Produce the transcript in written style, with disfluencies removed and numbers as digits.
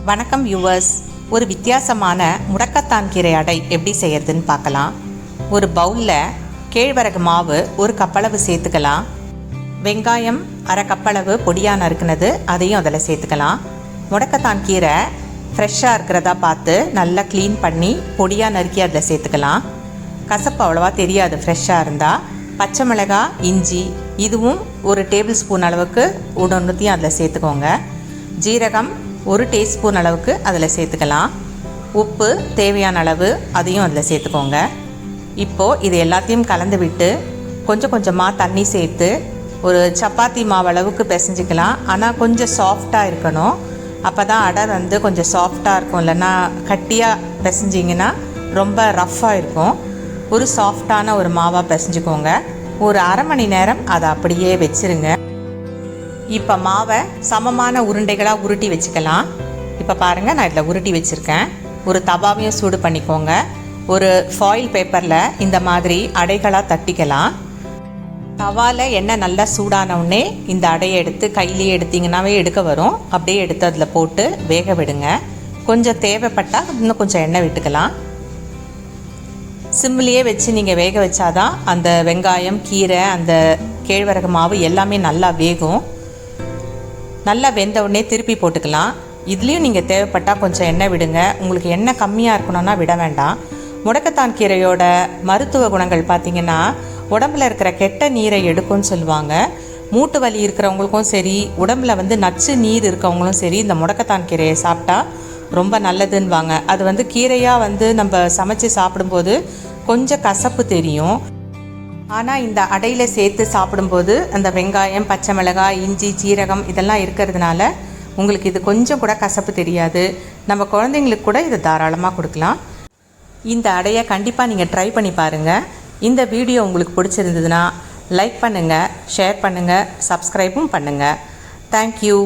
வணக்கம் வியூவர்ஸ். ஒரு வித்தியாசமான முடக்கத்தான் கீரை அடை எப்படி செய்யறதுன்னு பார்க்கலாம். ஒரு பவுலில் கேழ்வரகு மாவு 1 கப்பளவு சேர்த்துக்கலாம். வெங்காயம் 1/2 கப்பளவு பொடியாக நறுக்குனது அதையும் அதில் சேர்த்துக்கலாம். முடக்கத்தான் கீரை ஃப்ரெஷ்ஷாக இருக்கிறதா பார்த்து நல்லா க்ளீன் பண்ணி பொடியாக நறுக்கி அதில் சேர்த்துக்கலாம். கசப்பு அவ்வளோவா தெரியாது ஃப்ரெஷ்ஷாக இருந்தால். பச்சை மிளகாய், இஞ்சி இதுவும் 1 டேபிள் ஸ்பூன் அளவுக்கு ஒன்றுத்தையும் அதில் சேர்த்துக்கோங்க. ஜீரகம் 1 டீஸ்பூன் அளவுக்கு அதில் சேர்த்துக்கலாம். உப்பு தேவையான அளவு அதையும் அதில் சேர்த்துக்கோங்க. இப்போது இது எல்லாத்தையும் கலந்து விட்டு கொஞ்சம் கொஞ்சமாக தண்ணி சேர்த்து ஒரு சப்பாத்தி மாவு அளவுக்கு பிசைஞ்சிக்கலாம். ஆனால் கொஞ்சம் சாஃப்டாக இருக்கணும். அப்போ தான் அடை வந்து கொஞ்சம் சாஃப்டாக இருக்கும். இல்லைன்னா கட்டியாக பிசைஞ்சிங்கன்னா ரொம்ப ரஃப்பாக இருக்கும். ஒரு சாஃப்டான ஒரு மாவாக பிசைஞ்சிக்கோங்க. ஒரு அரை மணி நேரம் அதை அப்படியே வச்சுருங்க. இப்போ மாவை சமமான உருண்டைகளாக உருட்டி வச்சுக்கலாம். இப்போ பாருங்கள், நான் இதில் உருட்டி வச்சுருக்கேன். ஒரு தவாவையும் சூடு பண்ணிக்கோங்க. ஒரு ஃபாயில் பேப்பரில் இந்த மாதிரி அடைகளாக தட்டிக்கலாம். தவாவில் எண்ணெய் நல்லா சூடானவுடனே இந்த அடையை எடுத்து கையிலேயே எடுத்திங்கன்னாவே எடுக்க வரும். அப்படியே எடுத்து அதில் போட்டு வேக விடுங்க. கொஞ்சம் தேவைப்பட்டால் இன்னும் கொஞ்சம் எண்ணெய் விட்டுக்கலாம். சிம்மிலேயே வச்சு நீங்கள் வேக வச்சாதான் அந்த வெங்காயம், கீரை, அந்த கேழ்வரகு மாவு எல்லாமே நல்லா வேகும். நல்லா வெந்த உடனே திருப்பி போட்டுக்கலாம். இதுலேயும் நீங்கள் தேவைப்பட்டால் கொஞ்சம் எண்ணெய் விடுங்க. உங்களுக்கு எண்ணெய் கம்மியாக இருக்கணும்னா விட வேண்டாம். முடக்கத்தான் கீரையோட மருத்துவ குணங்கள் பார்த்திங்கன்னா உடம்பில் இருக்கிற கெட்ட நீரை எடுக்கும்னு சொல்லுவாங்க. மூட்டு வலி இருக்கிறவங்களுக்கும் சரி, உடம்பில் வந்து நச்சு நீர் இருக்கவங்களும் சரி, இந்த முடக்கத்தான் கீரையை சாப்பிட்டா ரொம்ப நல்லதுன்னுவாங்க. அது கீரையாக நம்ம சமைச்சு சாப்பிடும்போது கொஞ்சம் கசப்பு தெரியும். ஆனால் இந்த அடையில் சேர்த்து சாப்பிடும்போது அந்த வெங்காயம், பச்சை மிளகாய், இஞ்சி, ஜீரகம் இதெல்லாம் இருக்கிறதுனால உங்களுக்கு இது கொஞ்சம் கூட கசப்பு தெரியாது. நம்ம குழந்தைங்களுக்கு கூட இதை தாராளமாக கொடுக்கலாம். இந்த அடையை கண்டிப்பாக நீங்கள் ட்ரை பண்ணி பாருங்கள். இந்த வீடியோ உங்களுக்கு பிடிச்சிருந்ததுன்னா லைக் பண்ணுங்கள், ஷேர் பண்ணுங்கள், சப்ஸ்கிரைபும் பண்ணுங்கள். தேங்க்யூ.